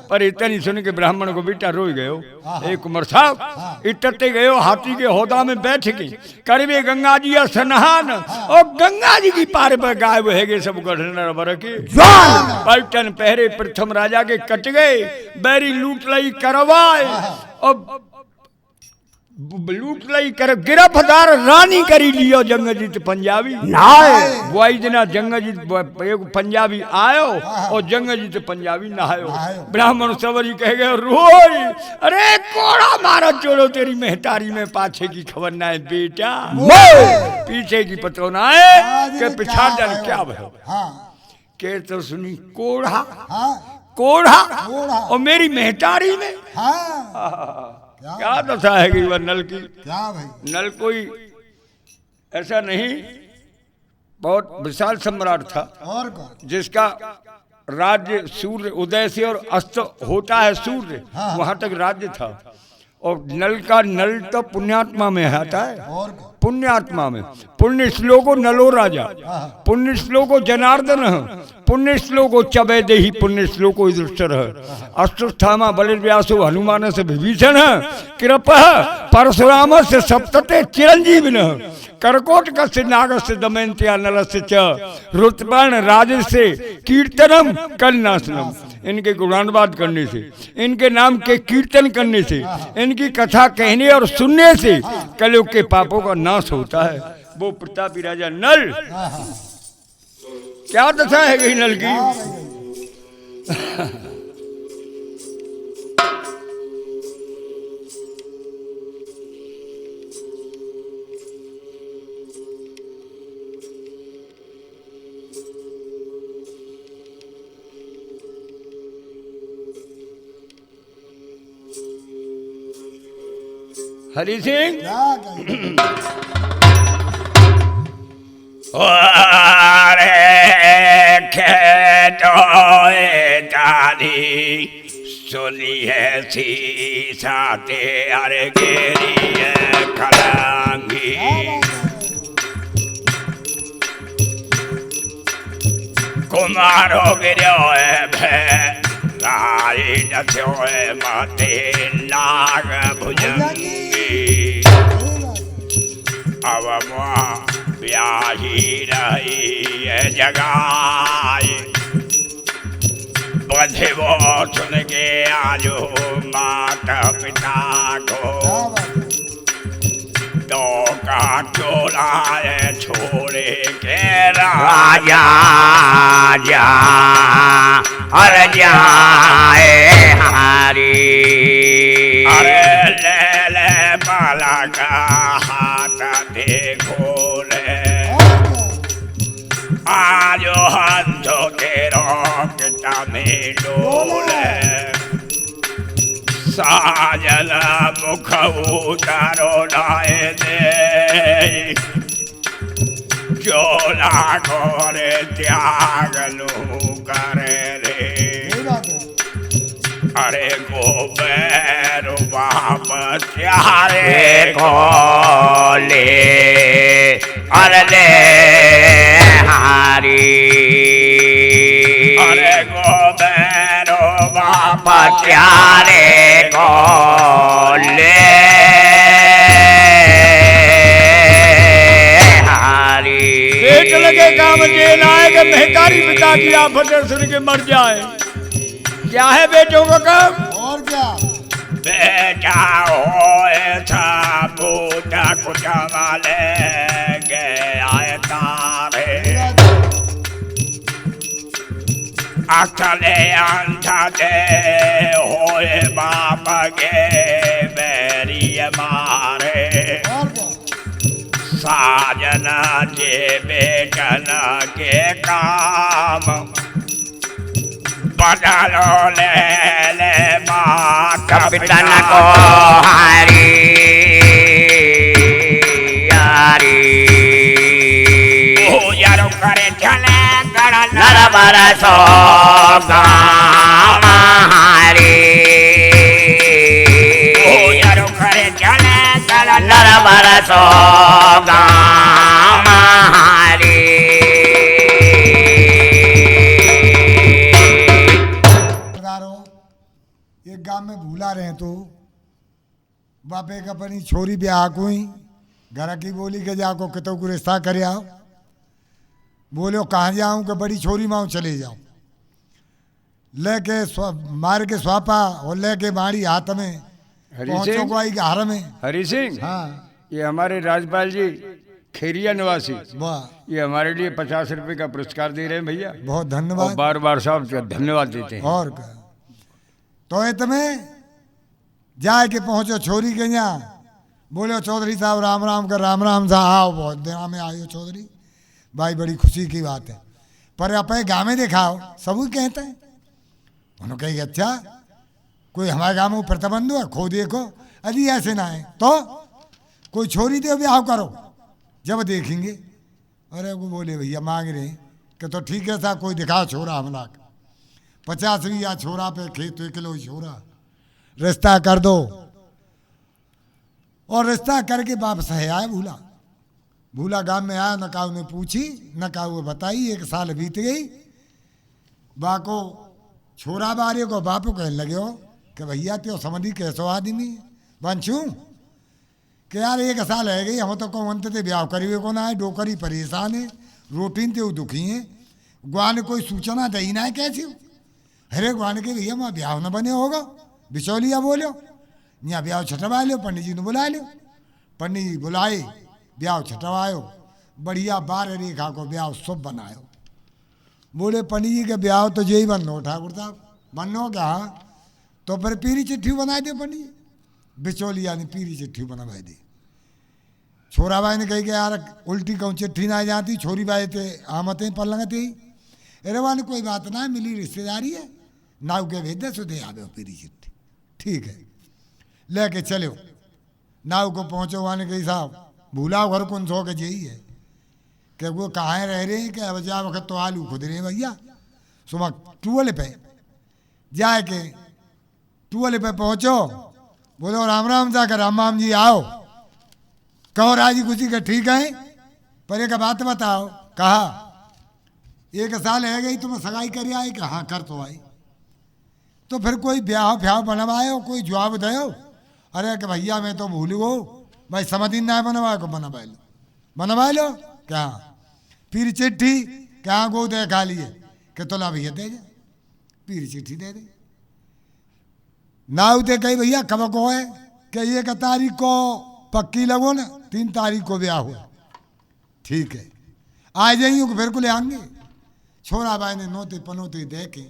पर इतनी सुन के ब्राह्मण को बेटा रोई गयो एक कुमार साहब इटते गयो हाथी के होदा में बैठ के करवे गंगा जी स्नान और गंगा जी की पार पर गायब है गए सब गढ़नर बर के पलटन पहरे प्रथम राजा के कट गए बैरी लूट लई करवाए और लूट लई कर गिरफ्तार रानी करी लियो जंगजीत पंजाबी बुआई जना जंगजीत पंजाबी आयो और जंगजीत पंजाबी नहायो ब्राह्मण सवरी कह गए रोई अरे कोड़ा मारा चोरो तेरी मेहतारी में पाछे की खबर ना है बेटा पीछे की पतो ना है के पिछाड़ जाने क्या भयो के तो सुनी कोड़ा कोड़ा और मेरी मेहतारी में क्या दशा है कि वह नल की क्या भाई नल कोई ऐसा नहीं बहुत विशाल सम्राट था और जिसका राज्य सूर्य उदय से और अस्त होता है सूर्य वहां तक राज्य था और नल का नल तो पुण्यात्मा में आता है और पुण्यात्मा में पुण्य श्लोको नलो राजा पुण्य श्लोको जनार्दन पुण्य श्लोको चबे देही पुण्य श्लोको युधिष्ठिर अश्वत्थामा बलिर्व्यासो हनुमान से विभीषण कृप परशुराम से सप्तते चिरंजीविन करकोट कस्य नागस्य दमयंत्या नलस्य च रुतपर्ण राज से कीर्तनम कलनाशनम इनके गुणानुवाद करने से इनके नाम के कीर्तन करने से इनकी कथा कहने और सुनने से कलयुग के पापों का नाश होता है वो प्रतापी राजा नल क्या दशा है गई नल की हरि सिंह सुनी है सीसा ते अरे गेरी है कलांगी कुमारो गिरो गाड़ी न थियो माते नाग भुजंगी अब मुआ ब्याही रही है जगाई बधे वो सुन के आजो माता पिता को तो का चोला छोड़े के राजा जा और जाए हरी अरे ले ले बाला का हाथ देखो ले आजो हंसो के रोकता में डोले साजल मुख उतारो लाए दे चोला करे त्याग लू करे रे अरे गोबैर बाप त्यारे को ले और ले हारी अरे गोबैर बाप प्यारे को ले हारी पेट लगे काम जेल आए कि महकारी पिता की आफत सुन के मर जाए। क्या है बेटों का काम? और क्या बेटा होए था बूटा कुछ वाले गए तारे अकले अंधा दे होए बाप के बेरी मारे और क्या साजना जे बेटन के काम बदलो ले ले माता कपितन को हारी यारी ओ यारो करे चले नर बरसो गाम हारी ओ यारो करे चले नर बरसो गाम हारी एक गांव में भूला रहे तो बापे का अपनी छोरी ब्याह कोई घर की बोली के जाको कितो को रिश्ता करे आओ बोलो कहाँ जाऊँ कि बड़ी छोरी माँ चले जाऊँ लेके मार के स्वापा और लेके बाड़ी हाथ में पहुँचो को आई घर में। हरि सिंह, हाँ ये हमारे राजपाल जी खेरिया निवासी, वाह ये हमारे लिए 50 रुपए का पुरस्कार दे रहे हैं भैया। बहुत और धन्यवाद। बार बार साहब का धन्यवाद देते हैं। और क्या तो ये तुम्हें जाए के पहुँचो छोरी के यहाँ बोलो चौधरी साहब राम राम कर राम राम सा आओ बहुत दिन में आयो चौधरी भाई बड़ी खुशी की बात है पर अपने गाँव में दिखाओ सब कहते हैं उन्होंने कही अच्छा कोई हमारे गाँव में प्रतिबंध है खो देखो अजी ऐसे ना है तो कोई छोरी दे ब्याह करो जब देखेंगे। अरे वो बोले भैया मांग रहे कि तो ठीक है सा कोई दिखाओ छोरा हमला 50 या छोरा पे खेत 1 किलो छोरा रिश्ता कर दो। और रिश्ता करके वापस है आया भूला भूला गांव में आया न काऊ ने पूछी न काऊ बताई 1 साल बीत गई बाको छोरा बारे को बापू कहने लगे हो कि भैया त्यो समझी कैसो आदमी बंशू कि यार 1 साल है गई हम तो को अंत ते ब्याह करी को ना है डोकरी परेशान है रोटीन ते दुखी है ग्वान कोई सूचना दई ना है कैसी अरे ग्वान के भैया मैं ब्याह न बने होगा बिचौलिया बोलो यहाँ ब्याह छटवा लो पंडित जी ने बुला लो पंडित जी बुलाए ब्याह छटवायो बढ़िया 12 रेखा को ब्याह शुभ बनायो। बोले पंडित जी के ब्याह तो यही बनना ठाकुर साहब बनना क्या तो फिर पीरी चिट्ठी बना दे पंडित जी बिचौलिया ने पीरी चिट्ठी बनवा दी। छोरा भाई ने कही कि यार उल्टी कहूँ चिट्ठी ना जाती छोरी भाई थे आमतें पलंगते ही अरे वाले कोई बात ना मिली रिश्तेदारी है नाव के भेज दे सुधे आ पीरी चिट्ठी ठीक है लेके चलो नाव को पहुँचो वहाँ ने कही साहब भूला घर कौन सो के यही है कि वो कहाँ रह रहे हैं कि बजा वक्त तो आलू खुद रहे भैया सुबह टूअल पे जाए के टूअल पे पहुँचो बोलो राम राम जाकर राम राम जी आओ कहो राजी खुशी के ठीक है पर एक बात बताओ कहा एक साल है गई तुम्हें सगाई कर आए कि हाँ कर तो आई। तो फिर कोई ब्याह फ्याह बनवाए कोई जवाब दे अरे कि भैया मैं तो भूल गो भाई समझ ना बनवाए को बनवा लो क्या फिर चिट्ठी क्या गो दे खा लिए कि तोला भैया दे जा फिर चिट्ठी दे दे नाव दे कही भैया कब को है कि 1 तारीख को पक्की लगो ना 3 तारीख को ब्याह हुआ ठीक है आ जाइए फिर को ले आएंगे। छोरा भाई ने नोते पनोते दे के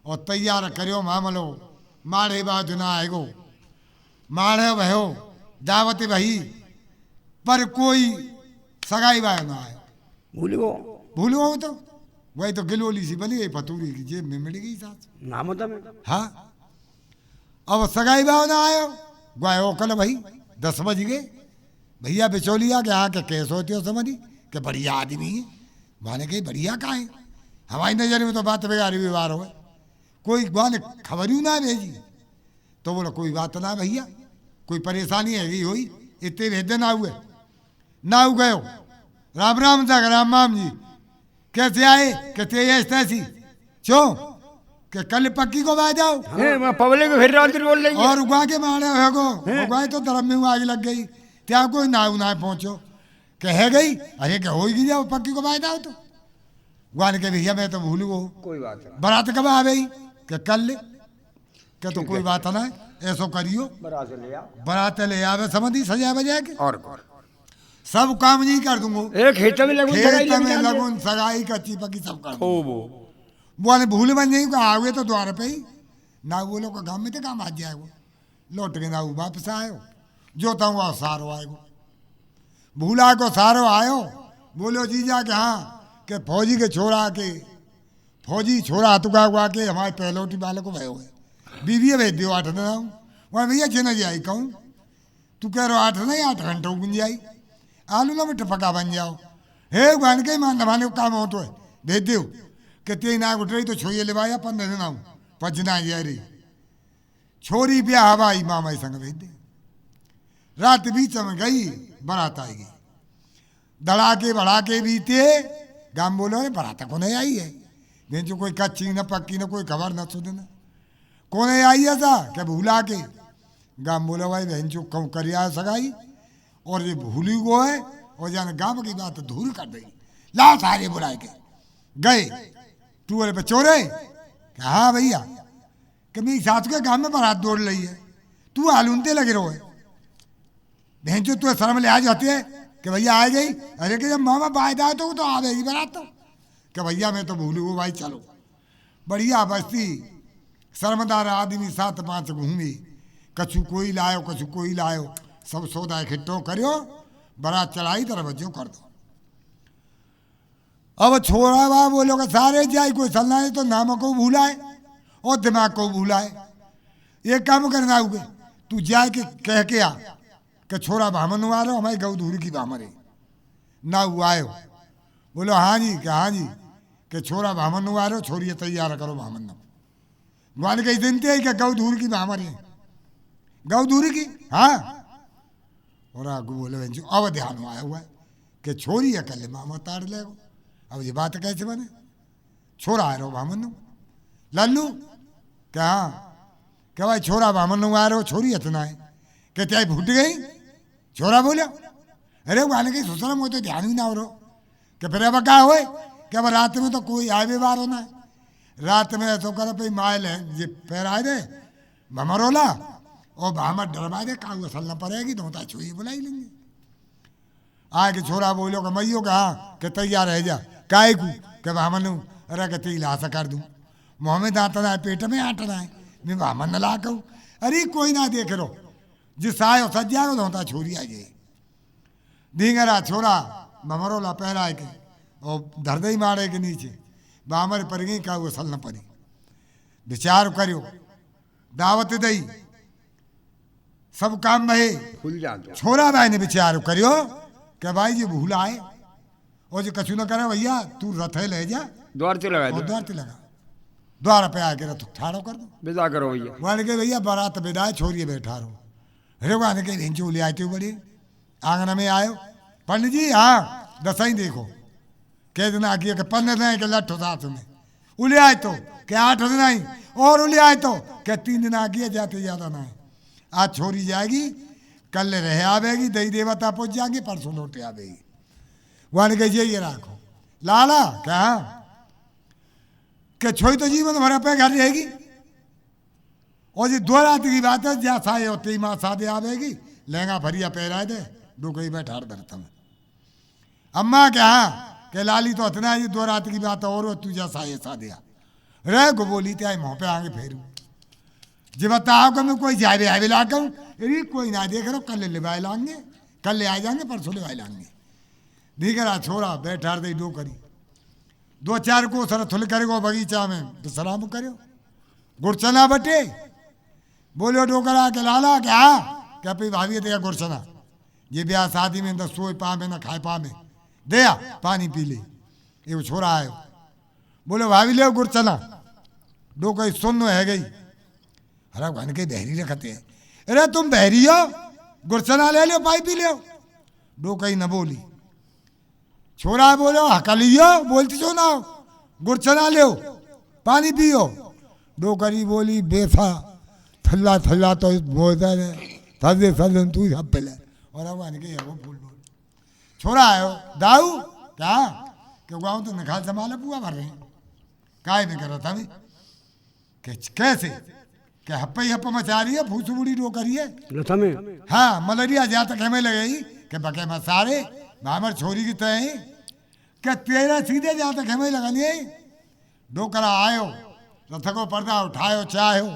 और तैयार करियो मामलो माड़े बाद ना आएगो माड़े भयो दावत भई पर कोई सगाई बाय ना आए भूल गो तो वही तो गिलोली सी बनी गई फतूरी की जेब में मिल गई साथ नाम होता मैं हाँ अब सगाई बाय ना आयो गयो कल भाई 10 बज गए भैया बिचौलिया के हाँ के कैस होते हो समझी कि बढ़िया आदमी है माने कही बढ़िया कहाँ है हमारी नज़र में तो बात बेगारी व्यवहार हो कोई ने खबर ही ना भेजी तो बोला कोई बात ना भैया कोई परेशानी है हुई इतने भेज ना हुए ना गयो राम राम तक राम राम जी कैसे आए कहते ऐसी चो कि कल पक्की को आ जाओ पब्लिक फिर रात बोल रही और उगा के मारे होगो उगाए तो धर्म में आग लग गई त्या कोई नाव ना पहुंचो कह गई अरे क्या हो गई जाओ पक्की को आ जाओ तो गुआन के भैया मैं तो भूल गो कोई बात नहीं बारात कब आ गई कि कल क्या तो कोई बात ना ऐसो करियो बारात ले आवे समझी सजा बजा के और सब काम नहीं कर दूंगो एक खेत में लगून सगाई कच्ची पक्की सब कर बोले भूल बन जाई को आवे तो द्वार पे ही ना वो लोग गांव में तो काम आ जाएगो लौट के ना वापस आयो जो था वो सारो आएगो भूला को सारो आयो बोलो जीजा के हाँ के फौजी के छोरा के फौजी छोरा तुका हुआ के हमारे पहलोटी वाले को भयो है बीवी भेज दियो 8 दिन वहाँ भैया छे न जाई कहूँ तू कह रहा 8 नहीं 8 घंटों गुन जाई आलू ना मिठ पका बन जाओ हे बन के मान दबाने को काम हो तो है भेज दियो कि ते ना उठ रही तो छोइए लेवाया 15 दिन आऊँ पजना रही छोरी ब्याह हवाई मामा संग भेज दे रात बीच में गई बारात आई गई धड़ाके भड़ाके बीते गाम बोलो रे बारात को नहीं आई है बेंच कोई कच्ची न पक्की न कोई खबर न सुन न कोने आई है सा क्या भूला के गाम बोलो भाई बहन चो कहूँ कर सगाई और ये भूली गो है और जाने गाँव की बात धूल कर देगी लाओ सारे बुलाए के गए टूअल पे चोरे हाँ भैया कि मेरी सास के गाँव में बारात दौड़ रही है तू आलूनते लगे रहो है बहन चो तू शर्म ले आ जाती है कि भैया आ गई अरे कि जब मामा बायदा तो आ गई बारात तो कि भैया मैं तो भूल गो भाई चलो बढ़िया बस्ती शर्मदार आदमी 7-5 घूमी कछु कोई लायो सब सौदा इकट्ठो करियो बारात चढ़ाई तरह बच्चों कर दो अब छोरा बा बोलो कि सारे जाए कोई चलना है तो नाम को भूलाए और दिमाग को भूलाए ये काम करना हुए तू जाए के कह के आ कि छोरा बामन आ रहा हमारी गौ धूरी की बामन है ना हुआ आयो बोलो हाँ जी कि छोरा बामन आ रहे हो छोरी तैयार करो बामन न ग्वाल कही दिनते है कि गौ धूरी की बामन है गौ धूरी की हाँ और आगू बोले अब ध्यान में आया हुआ है कि छोरी है कल मामा ताड़ लेगो अब ये बात कैसे बने छोरा आ रहे हो बामन लल्लू क्या हाँ क्या भाई छोरा बामन आ रहे हो छोरी इतना है कि चाहे फूट गई छोरा बोलो अरे वो आने के ससुर में तो ध्यान ही ना हो रहा कि फिर अब क्या हुए कि अब रात में तो कोई आए व्यवहार होना है रात में ऐसा कर पे मायल है ये पैर आए दे भमरोला और भामर डरवा दे का सलना पड़ेगी तो छुई बुलाई लेंगे आके छोरा बोलो कि मैयो का हाँ कि तैयार रह जा काय को कि भामन अरे कि तेल आशा कर दूँ मुँह में दांतना है पेट में आटना है मैं भामन न ला कहूँ अरे कोई ना देख रो जिस आयो सज्जा को होता छोरी आ जाए धींगरा छोरा भमरोला पहरा के और धरदई मारे के नीचे बामर पर गई का वो सल न पड़ी विचार करो दावत दई सब काम भे खुल जाता छोरा भाई ने विचार करियो कि भाई जी भूला है और जो कछु न करे भैया तू रथे ले जा द्वार से लगा और द्वार से लगा द्वार पे आके रथ ठाड़ो कर दो विदा करो भैया वाले के भैया बारात विदा छोरिए बैठा रहो अरे वाले के हिंचू ले आते बड़ी आंगन में आयो पंडित जी हाँ दसाई देखो कह दिन किए के 15 दिन के लठ साथ में उले आए तो के 8 दिन आई और उले आए तो के 3 दिन किए जाते ज़्यादा ना है। आज छोरी जाएगी कल रह आवेगी दही देवता पहुँच जाएंगे परसों लौटे आवेगी। वहाँ ने कही ये राखो लाला क्या के छोई तो जीवन भर पे घर रहेगी और ये 2 रात की बात है जा साए होती माँ सादे आवेगी लहंगा भरिया पहराए दे डोकई बैठा धरता में अम्मा क्या के लाली तो इतना ये 2 रात की बात और तू जा साए सादिया रे गो बोली ते मुँह पे आगे फेरू जी बताओ कि मैं कोई जाए आए ला कहूँ अरे कोई ना देख रहा कल ले लाएंगे कल ले आ जाएंगे परसों ले लाएंगे दीकरा छोरा बैठा दे डोकरी 2-4 को सर थुल करेगो बगीचा में तो सलाम करो गुड़चना बटे बोलो डोकरा के लाला क्या पी भाभी दे गुड़चना ये ब्याह शादी में तो सोए पा में ना खाए पा में दे पानी पी ले ये छोरा आयो बोलो भाभी ले गुड़चना डोकरी सुन है गई अरे घन के बहरी रखते हैं अरे तुम बहरी हो गुड़चना ले लो पाई पी लो डोकरी न बोली छोरा बोलो हकलियो बोलती जो ना गुड़चना ले पानी पियो डोकरी बोली बेफा थल्ला थल्ला तो बोलता है सदे सदन तू सब पे ले और अब आने के वो फूल बोल छोरा आयो दाऊ क्या क्यों गाँव तो निकाल संभाला पुआ भर रहे काय में करो था कैसे क्या हप्पा ही हप्पा मचा रही है फूस बुड़ी डोकरी है हाँ मलेरिया जहाँ तक हमें लगेगी कि बके मसारे भामर छोरी की तय क्या तेरा सीधे जहाँ तक हमें लगानी है डोकरा आयो रथ को पर्दा उठायो चाहो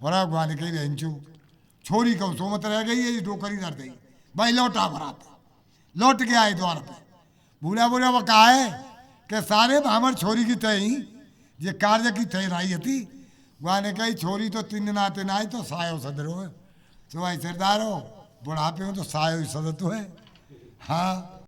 और अब गाने के बेंचू छोरी को सोमत रह गई है डोकरी डर गई भाई लौटा भराता लौट के आए द्वार पे बूढ़ा बूढ़ा वो कहा है कि सारे भामर छोरी की तय ये कार्य की तय रही थी गाने कही छोरी तो 3 दिन आते ना आई तो सायो सदरो है तो भाई सरदार हो बुढ़ापे में तो सायो सदर तो है हाँ